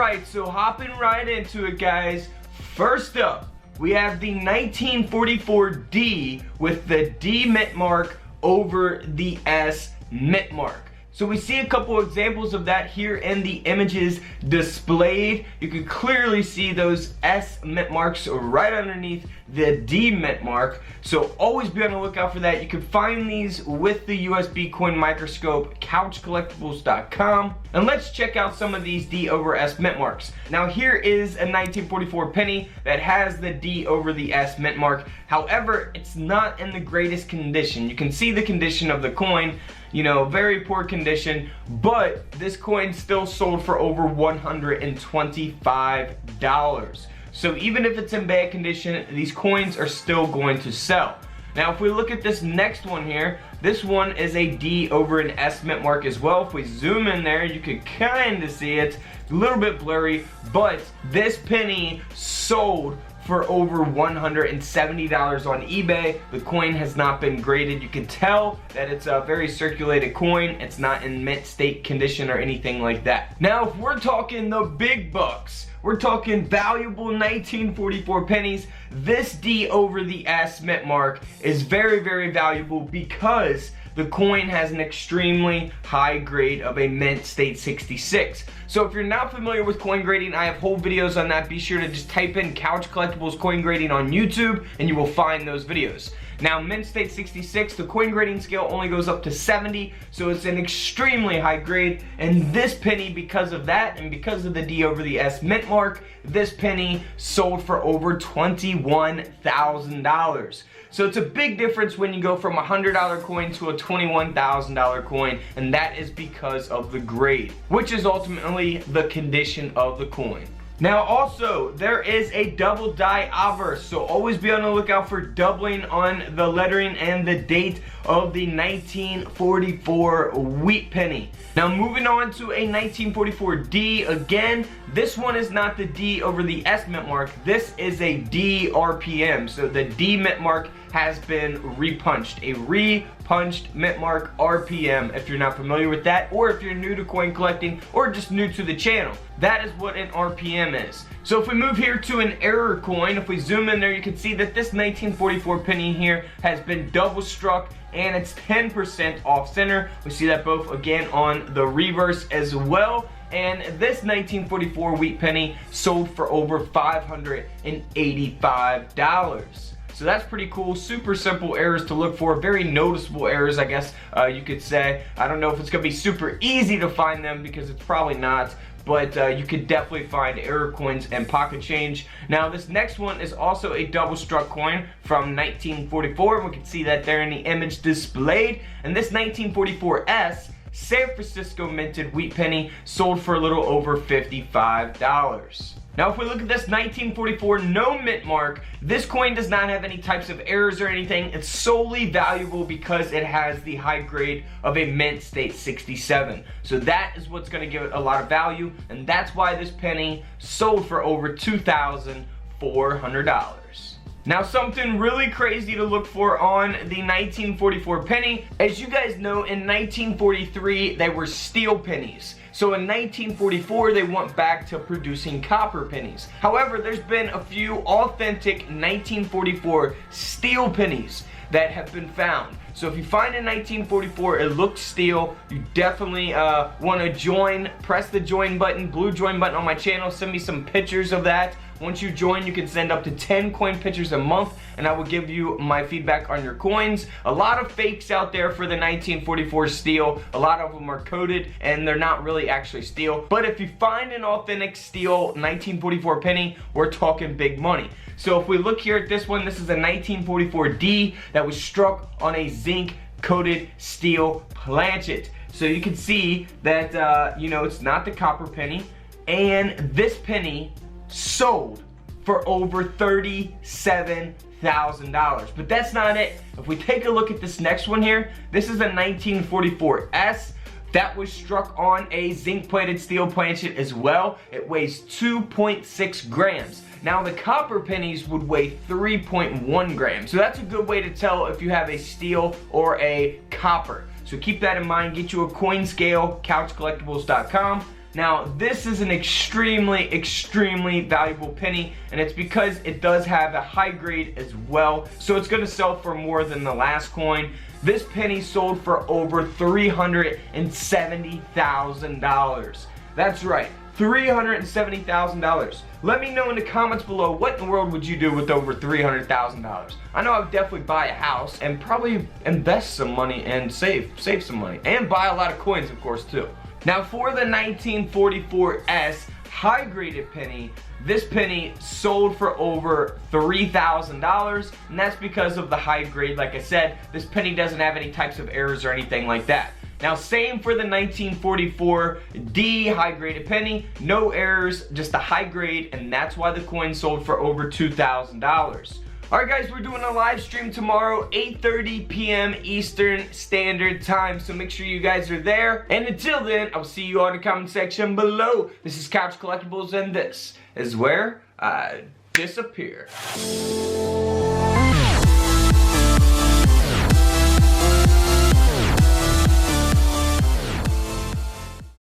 Alright, so hopping right into it, guys. First up, we have the 1944D with the D mint mark over the S mint mark. So we see a couple examples of that here in the images displayed. You can clearly see those S mint marks right underneath the D mint mark. So always be on the lookout for that. You can find these with the USB coin microscope, couchcollectibles.com. And let's check out some of these D over S mint marks. Now here is a 1944 penny that has the D over the S mint mark. However, it's not in the greatest condition. You can see the condition of the coin. You know, very poor condition, but this coin still sold for over $125. So even if it's in bad condition, these coins are still going to sell. Now if we look at this next one here, this one is a D over an S mint mark as well. If we zoom in there, you can kind of see it. It's a little bit blurry, but this penny sold for over $170 on eBay. The coin has not been graded. You can tell that it's a very circulated coin. It's not in mint state condition or anything like that. Now, if we're talking the big bucks, we're talking valuable 1944 pennies, this D over the S mint mark is very, very valuable because the coin has an extremely high grade of a mint state 66. So if you're not familiar with coin grading, I have whole videos on that. Be sure to just type in Couch Collectibles coin grading on YouTube and you will find those videos. Now mint state 66, the coin grading scale only goes up to 70, so it's an extremely high grade. And this penny, because of that and because of the D over the S mint mark, this penny sold for over $21,000. So it's a big difference when you go from a $100 coin to a $21,000 coin, and that is because of the grade, which is ultimately the condition of the coin. Now also, there is a double die obverse, so always be on the lookout for doubling on the lettering and the date of the 1944 wheat penny. Now moving on to a 1944D, again, this one is not the D over the S mint mark, this is a D RPM, so the D mint mark has been repunched, a repunched mint mark RPM, if you're not familiar with that, or if you're new to coin collecting, or just new to the channel. That is what an RPM is. So if we move here to an error coin, if we zoom in there, you can see that this 1944 penny here has been double struck and it's 10% off center. We see that both again on the reverse as well. And this 1944 wheat penny sold for over $585. So that's pretty cool. Super simple errors to look for. Very noticeable errors, I guess you could say. I don't know if it's going to be super easy to find them because it's probably not. But you could definitely find error coins and pocket change. Now this next one is also a double struck coin from 1944. We can see that there in the image displayed. And this 1944S San Francisco minted wheat penny sold for a little over $55. Now if we look at this 1944 no mint mark, this coin does not have any types of errors or anything. It's solely valuable because it has the high grade of a mint state 67. So that is what's going to give it a lot of value, and that's why this penny sold for over $2,400. Now something really crazy to look for on the 1944 penny. As you guys know, in 1943 they were steel pennies. So in 1944 they went back to producing copper pennies. However, there's been a few authentic 1944 steel pennies that have been found. So if you find a 1944, it looks steel, you definitely want to join. Press the join button, blue join button on my channel. Send me some pictures of that. Once you join, you can send up to 10 coin pictures a month, and I will give you my feedback on your coins. A lot of fakes out there for the 1944 steel. A lot of them are coated, and they're not really actually steel. But if you find an authentic steel 1944 penny, we're talking big money. So if we look here at this one, this is a 1944D that was struck on a zinc coated steel planchet. So you can see that, you know, it's not the copper penny, and this penny sold for over $37,000. But that's not it. If we take a look at this next one here, this is a 1944S that was struck on a zinc plated steel planchet as well. It weighs 2.6 grams. Now the copper pennies would weigh 3.1 grams. So that's a good way to tell if you have a steel or a copper. So keep that in mind. Get you a coin scale, couchcollectibles.com. Now, this is an extremely valuable penny, and it's because it does have a high grade as well, so it's gonna sell for more than the last coin. This penny sold for over $370,000. That's right, $370,000. Let me know in the comments below, what in the world would you do with over $300,000? I know I would definitely buy a house and probably invest some money and save some money, and buy a lot of coins, of course, too. Now, for the 1944S high graded penny, this penny sold for over $3,000, and that's because of the high grade. Like I said, this penny doesn't have any types of errors or anything like that. Now, same for the 1944D high graded penny, no errors, just a high grade, and that's why the coin sold for over $2,000. Alright guys, we're doing a live stream tomorrow, 8:30 p.m. Eastern Standard Time, so make sure you guys are there. And until then, I'll see you all in the comment section below. This is Couch Collectibles, and this is where I disappear.